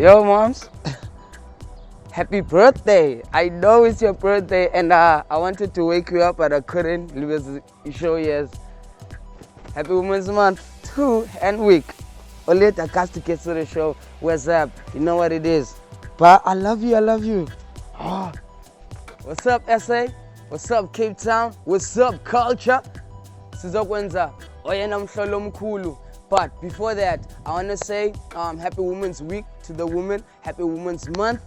Yo, moms. Happy birthday. I know it's your birthday and I wanted to wake you up but I couldn't because you show yes. Happy Women's Month 2 and week. Only the cast to get to the show. Whazup? You know what it is. But I love you, I love you. Oh. What's up, SA? What's up, Cape Town? What's up, culture? Sizokwenza oyena mhlolo omkhulu. But before that, I want to say Happy Women's Week to the women. Happy Women's Month.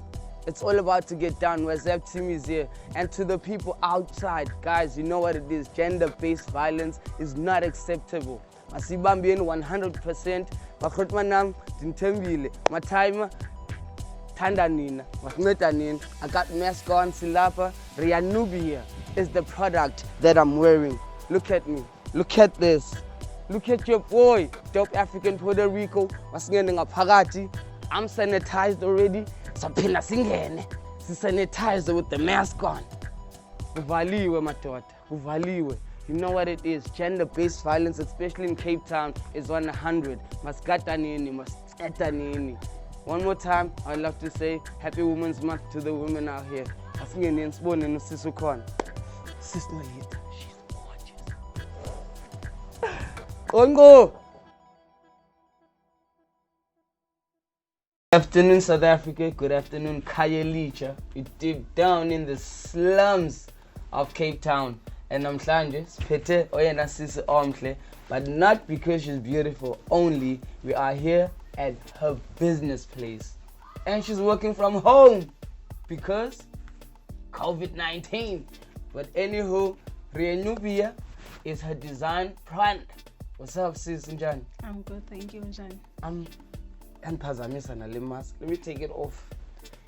It's all about to get done. Whazup team is here. And to the people outside, guys, you know what it is. Gender-based violence is not acceptable. Masibambeni 100%. Bakhotmanam dintembile. Matime thanda nina. Masinceda nina. I got mask on silapa. Rea'nubia is the product that I'm wearing. Look at me. Look at this. Look at your boy, dope African Puerto Rico. Masingene ngaphakathi. I'm sanitized already. Saphinda singene. Sanitized with the mask on. Uvaliwe madoda. Uvaliwe. You know what it is. Gender-based violence, especially in Cape Town, is 100. Maskata nini, maskata nini. One more time, I'd love to say Happy Women's Month to the women out here. Asingene nsibone nosisi ukhona. Sis Nolitha, she's gorgeous. Ongo. Good afternoon, South Africa. Good afternoon, Khayelitsha. You're deep down in the slums of Cape Town. And namhlanje siphethe oyena sisi omhle, but not because she's beautiful only. We are here at her business place. And she's working from home because COVID-19. But anywho, Rea'nubia is her design brand. What's up, sis Njani? I'm good, thank you, Njani. Angiphazamisa nale mask. Let me take it off.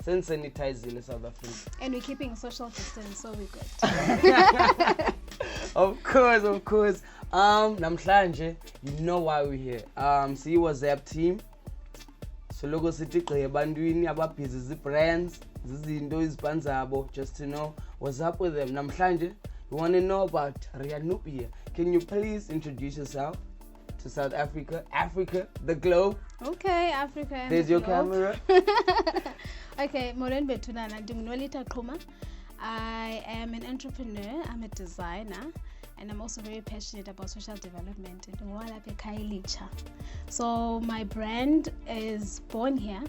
Since sanitizing South Africa. And we're keeping social distance, so we're good. Of course. Namhlanje, you know why we're here. See Whazup team. Soloko sithi gqi ebantwini ababhizi zibrands, zizinto izibhanzabo, just to know what's up with them. Namhlanje, we want to know about Rea'nubia. Can you please introduce yourself to South Africa, the globe? Okay, Africa and there's the your globe. camera. Okay, Moren Betuna, I'm Nolitha Qhuma. I am an entrepreneur, I'm a designer, and I'm also very passionate about social development. So my brand is born here.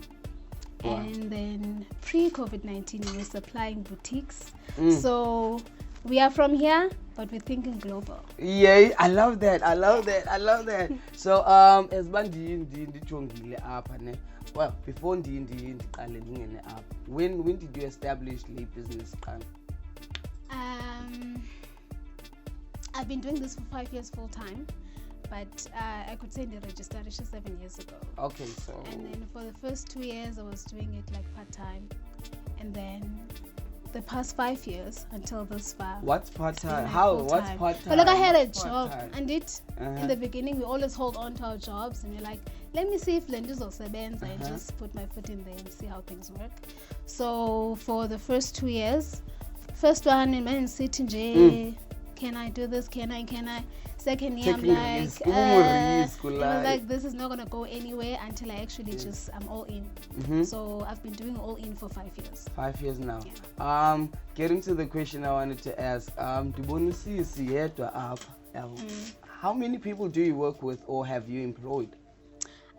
Wow. And then pre-COVID-19 we were supplying boutiques. So we are from here, but we're thinking global. Yeah, I love that. So as bandi ndijongile apha ne. Well, before ndiqale ngene apha. When did you establish the business qala? I've been doing this for 5 years full time, but I could say the registration 7 years ago. Okay, so. And then for the first 2 years, I was doing it like part time, and then the past 5 years until this far. What's part time? How? What's part time? Well, look, I had a job, and in the beginning we always hold on to our jobs, and we're like, let me see if Lendu's or Sebens. I just put my foot in there and see how things work. So for the first 2 years, first one in Man City, can I do this? Can I? Second year, I'm like, I was like, this is not gonna go anywhere until I actually I'm all in. So I've been doing all in for 5 years. 5 years now. Yeah. Getting to the question I wanted to ask, how many people do you work with or have you employed?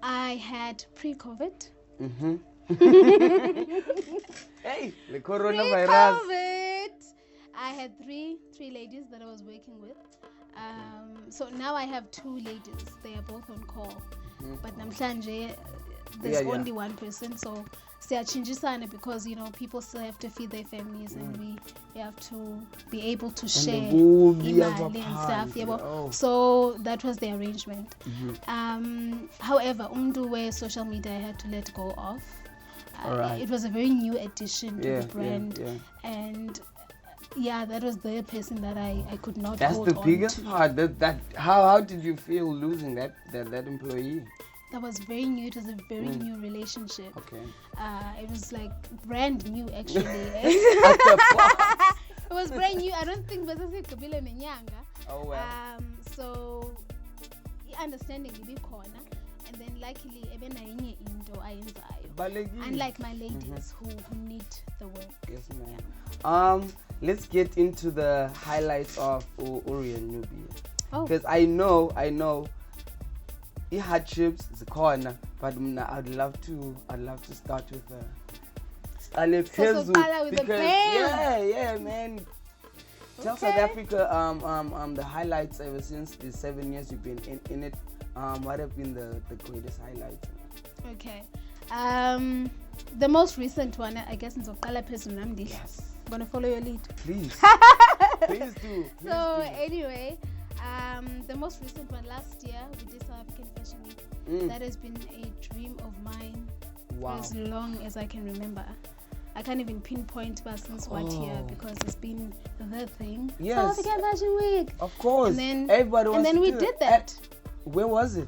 I had pre-COVID. Hey, the coronavirus. Pre-COVID. I had three ladies that I was working with. So now I have 2 ladies. They are both on call. But namhlanje, there's only one person. So siyachinjisana because people still have to feed their families, and we have to be able to share imali and stuff. So that was the arrangement. However, where social media I had to let go of. It was a very new addition to the brand, and that was the person that I could not hold on to. That's the biggest part. How did you feel losing that employee? That was very new. It was a very new relationship. Okay. It was like brand new, actually. It was brand new. I don't think Basasi Kabila Nenyanga. Oh wow. So understanding ibikhona, and then luckily ebenayenye into ayenzayo. Unlike my ladies who need the work. Yes, ma'am. Let's get into the highlights of Rea'nubia. Because I know hardships is a corner, but I'd love to start with because yeah, man. Tell South Africa the highlights ever since the 7 years you've been in it. What have been the greatest highlights? Okay. The most recent one, I guess, is Zokoza Namdi. Yes. I'm gonna follow your lead. Please. Please do. Anyway, the most recent one last year we did South African Fashion Week. That has been a dream of mine for as long as I can remember. I can't even pinpoint since what year, because it's been the thing. Yes. South African Fashion Week. Of course. And then everybody wants and then we did that. Where was it?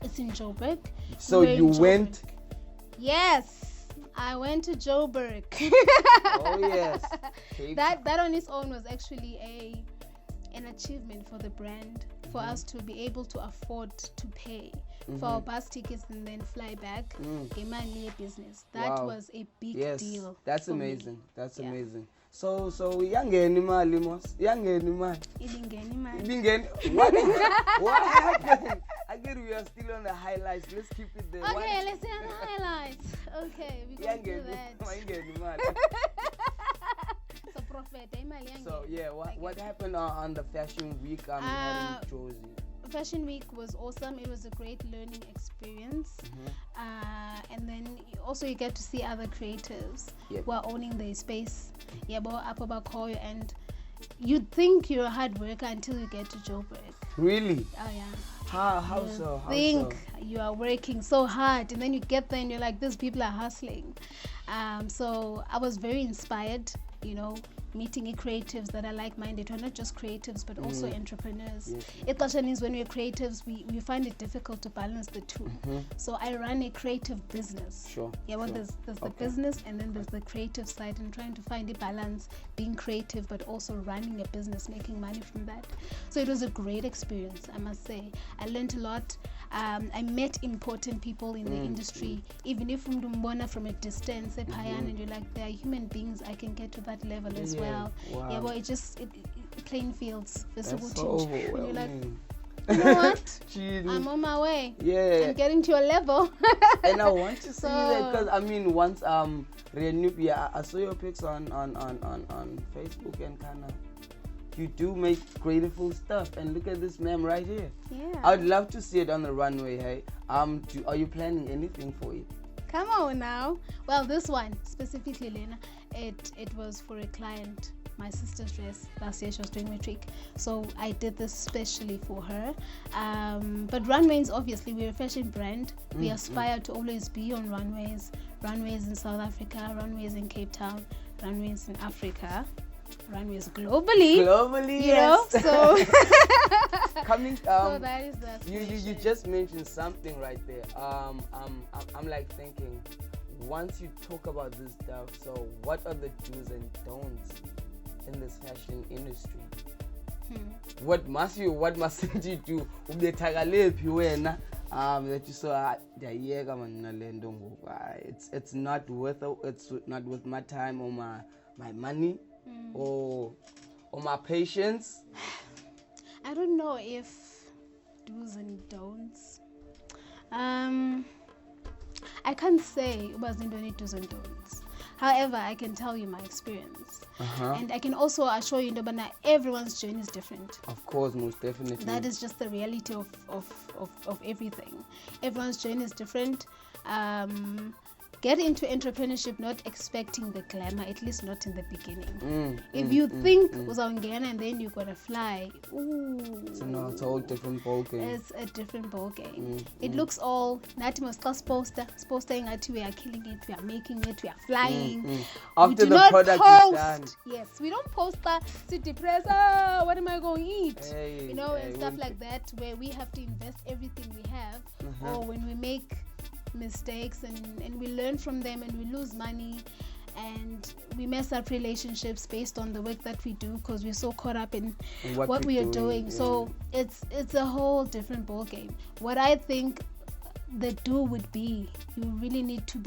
It's in Joburg. So you went? Yes, I went to Joburg. Oh yes. That on its own was actually an achievement for the brand, for us to be able to afford to pay for our bus tickets and then fly back. A business. That was a big deal. That's amazing. That's amazing. So yangeni mali mos. Yangeni mali. What happened? Again, we are still on the highlights. Let's keep it there. Okay, let's see on the highlights. Okay, we can do that. So yeah, what happened on the fashion week here in Jozi? Fashion week was awesome. It was a great learning experience. And then also you get to see other creatives who are owning their space. And you'd think you're a hard worker until you get to Joburg. Really? Oh yeah. How so? You are working so hard, and then you get there and you're like, these people are hustling. So I was very inspired, meeting creatives that are like-minded, who are not just creatives but also entrepreneurs. Yes. When we're creatives, we find it difficult to balance the two. So I run a creative business. Sure. There's the business, and then there's the creative side, and trying to find a balance, being creative but also running a business, making money from that. So it was a great experience, I must say. I learned a lot. I met important people in the industry, even if from a distance, and you're like, they are human beings. I can get to that level as well. Wow. But it plain fields. That's so and you're like, you know what? I'm on my way. Yeah. I'm getting to your level. And I want to see that, because once Rea'nubia, I saw your pics on Facebook, and you do make creative stuff, and look at this ma'am right here. Yeah. I would love to see it on the runway. Hey, are you planning anything for it? Come on now. Well, this one specifically, Lena, it was for a client. My sister's dress last year, she was doing matric, so I did this specially for her. But runways, obviously, we're a fashion brand. We aspire to always be on runways in South Africa, runways in Cape Town, runways in Africa, runways globally, yes. So coming so that is that. You just mentioned something right there. I'm like thinking, once you talk about this stuff, so what are the do's and don'ts in this fashion industry? What mustn't you do? That you saw it's not worth my time or my money or my patience. I don't know if do's and don'ts. I can't say do's and don'ts. However, I can tell you my experience. And I can also assure you that everyone's journey is different. Of course, most definitely. That is just the reality of everything. Everyone's journey is different. Get into entrepreneurship not expecting the glamour, at least not in the beginning. If you think uzawungena and then you're gonna fly, it's a whole different ballgame. It's a different ballgame. It looks all nathi poster ingathi we are killing it, we are making it, we are flying. After the product is done. Yes, we don't post that to depress, what am I going to eat? And stuff like that, where we have to invest everything we have, or when we make mistakes and we learn from them and we lose money and we mess up relationships based on the work that we do because we're so caught up in what we are doing. So it's a whole different ball game. What I think the do would be, you really need to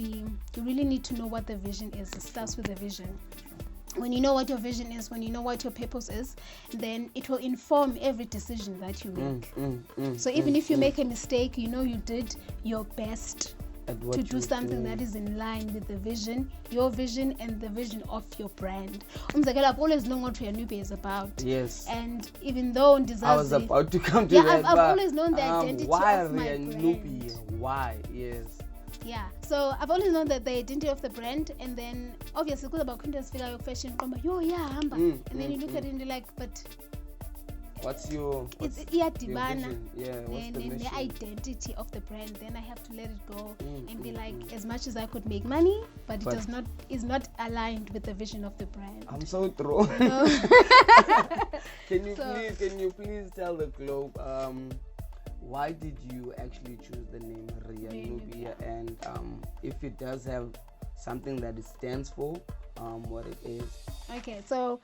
know what the vision is. It starts with the vision. When you know what your vision is, when you know what your purpose is, then it will inform every decision that you make. So even if you make a mistake, you know you did your best to do something that is in line with the vision, your vision, and the vision of your brand. I've always known what Rea'nubia is about. Yes. And even though I was about to come to that. I've always known the identity why of my Rea'nubia? brand. Why? Yes. Yeah, so I've always known that the identity of the brand, and then obviously because about Quintus figure your fashion, and then you look at it and you're like, but what's your vision? Yeah, what's the mission? The identity of the brand. Then I have to let it go and be like, as much as I could make money, but it is not aligned with the vision of the brand. I'm so thrown. Can you please tell the globe why did you actually choose the name Rea'nubia, and if it does have something that it stands for, what it is? Okay, so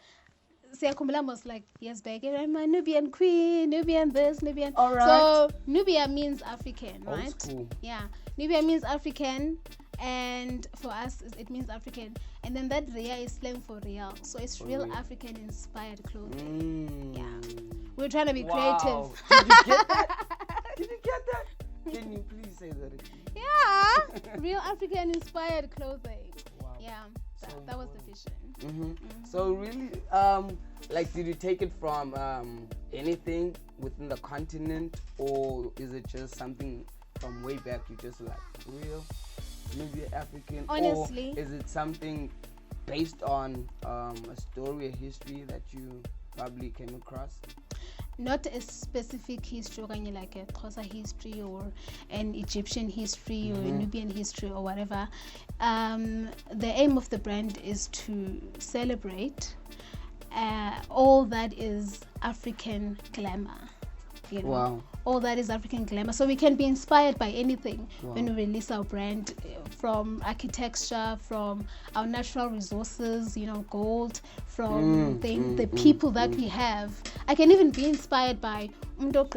Siakhumbula was like years back, I'm a Nubian queen, Nubian this, Nubian. All right. So Nubia means African, right? Old school. Yeah, Nubia means African, and for us it means African, and then that Rea is slang for real, so it's real African inspired clothing. Yeah, we're trying to be creative. Did you get that? Did you get that? Can you please say that again? Yeah, real African inspired clothing. Wow. Yeah, that was the vision. So really, like, did you take it from anything within the continent, or is it just something from way back? You just like real, maybe African. Honestly, or is it something based on a story, a history that you probably came across? Not a specific history, like a Xhosa history or an Egyptian history or a Nubian history or whatever. The aim of the brand is to celebrate all that is African glamour. You know? Wow. All that is African glamour. So we can be inspired by anything when we release our brand, from architecture, from our natural resources, gold, from the people that we have. I can even be inspired by and I'm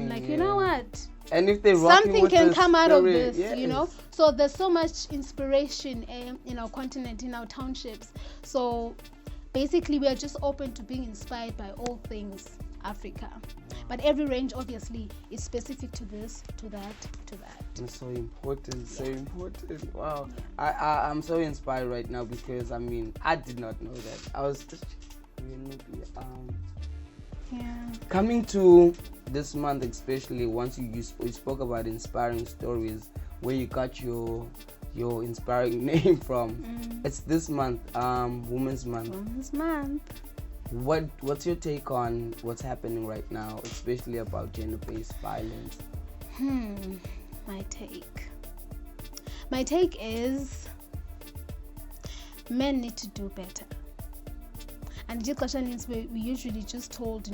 like, you know what? And if they something can come out of this, yes. So there's so much inspiration in our continent, in our townships. So basically, we are just open to being inspired by all things Africa. But every range, obviously, is specific to this, to that, to that. It's so important, so important. Wow. I'm so inspired right now because, I mean, I did not know that. I was just coming to this month, especially once you spoke about inspiring stories, where you got your inspiring name from. It's this month, Women's Month. Women's Month. What's your take on what's happening right now, especially about gender-based violence? My take is men need to do better. And we usually just told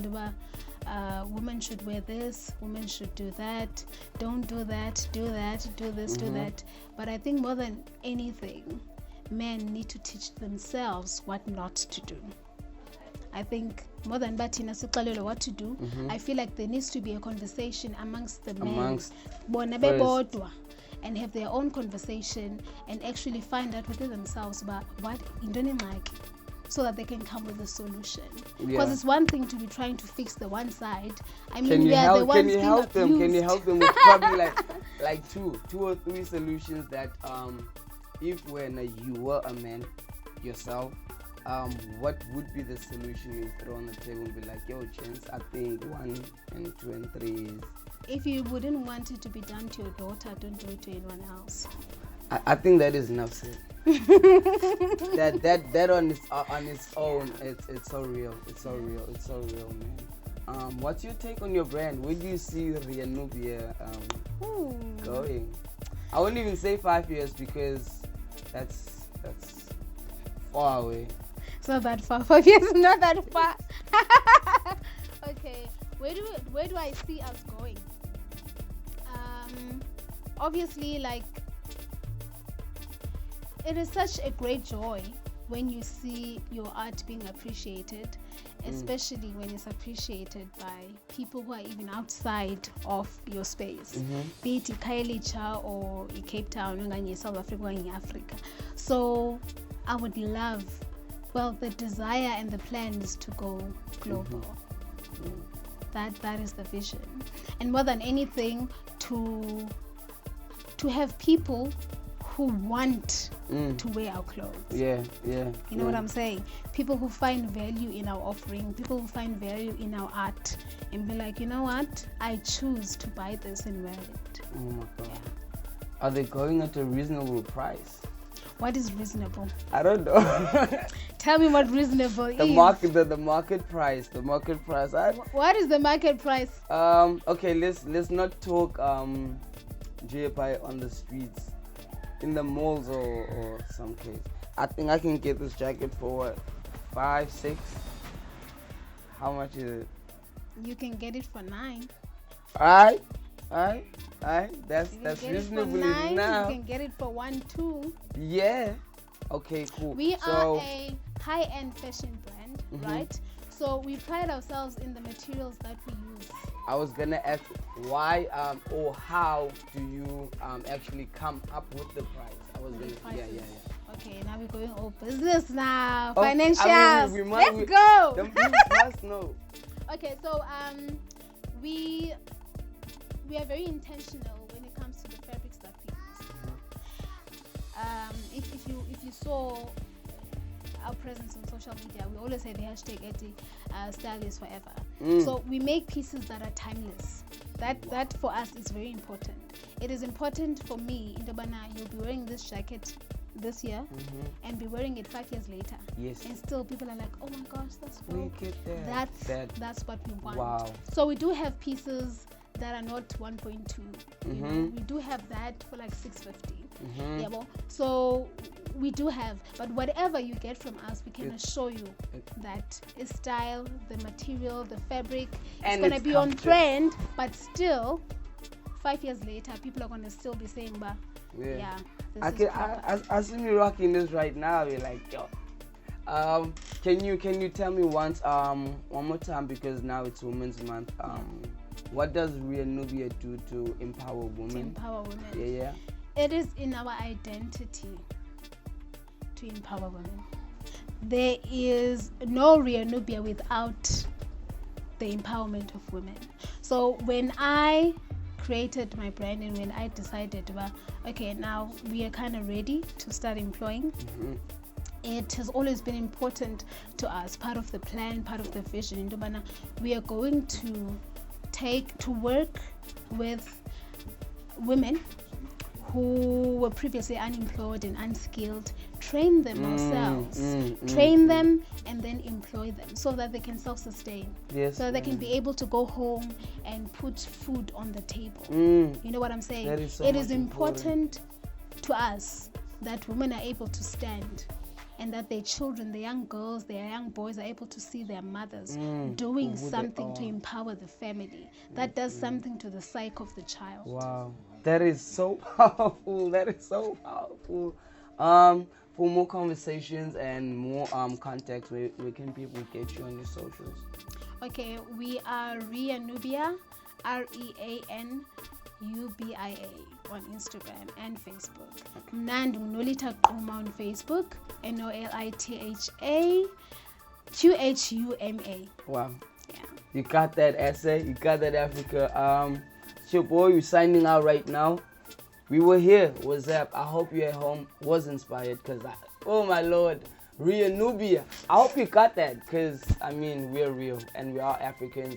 women should wear this, women should do that, don't do that, do that, do this, do that. But I think more than anything, men need to teach themselves what not to do. I think more than Batina Siqalelo what to do, I feel like there needs to be a conversation amongst the men. And have their own conversation and actually find out within themselves about what like, so that they can come with a solution. Because it's one thing to be trying to fix the one side. I mean, we are the ones being abused. Can you help them with probably like two or three solutions that if when you were a man yourself, what would be the solution you throw on the table and be like, yo, Chance, I think 1 and 2 and 3 is... If you wouldn't want it to be done to your daughter, don't do it to anyone else. I think that is enough said. that on its own, it's so real. It's so real, man. What's your take on your brand? Where do you see Rea'nubia going? I wouldn't even say 5 years because that's far away. It's not that far. 5 years is not that far. Okay, where do I see us going? Obviously, like, it is such a great joy when you see your art being appreciated, especially when it's appreciated by people who are even outside of your space, be it Khayelitsha or Cape Town, or South Africa, or Africa. So I would love, well, the desire and the plan is to go global. That is the vision, and more than anything, to have people who want to wear our clothes. You know what I'm saying? People who find value in our offering, people who find value in our art, and be like, you know what? I choose to buy this and wear it. Oh my God. Are they going at a reasonable price? What is reasonable? I don't know. Tell me what reasonable is. The market price. The market price. What is the market price? Okay, let's not talk GFI on the streets, in the malls or some case. I think I can get this jacket for what, 5, 6? How much is it? You can get it for 9. Alright. That's reasonable enough. You can get it for 1, 2. Yeah. Okay, cool. We are a high-end fashion brand, right? So we pride ourselves in the materials that we use. I was gonna ask why or how do you actually come up with the price? I was gonna. Yeah. Okay, now we're going all business now. Oh, Financials. I mean, Let's go. The people must know. Okay, so we are very intentional when it comes to the fabrics that we use. If you saw our presence on social media, we always say the hashtag style is forever. So we make pieces that are timeless. That for us is very important. It is important for me, Indobana, you'll be wearing this jacket this year and be wearing it 5 years later. Yes. And still people are like, oh my gosh, that's dope. That's what we want. Wow. So we do have pieces that are not 1.2. You know? We do have that for like 650. Yeah, well, so we do have, but whatever you get from us, we can assure you that is style, the material, the fabric, it's gonna be on trend, but still 5 years later people are gonna still be saying, but I see me rocking this right now. You're like, yo, can you tell me once one more time, because now it's Women's Month, what does Rea'nubia do to empower women? To empower women. Yeah. It is in our identity to empower women. There is no Rea'nubia without the empowerment of women. So when I created my brand and when I decided, well, okay, now we are kind of ready to start employing, it has always been important to us, part of the plan, part of the vision. In Ndobana, we are going to work with women who were previously unemployed and unskilled, train them ourselves, train them and then employ them so that they can self-sustain, so they can be able to go home and put food on the table. You know what I'm saying? It is important to us that women are able to stand, and that their children, the young girls, their young boys are able to see their mothers doing something to empower the family. That does something to the psyche of the child. Wow, that is so powerful. That is so powerful. For more conversations and more context, where can people get you on your socials? Okay, we are Rea'nubia, Reanubia on Instagram and Facebook. Nolitha Qhuma on Facebook, Nolitha Qhuma. Wow. Yeah. You got that essay, you got that Africa. It's your boy, you're signing out right now. We were here, Whazup. I hope you at home was inspired, because oh my Lord, Rea'nubia. I hope you got that, because I mean, we're real and we are Africans.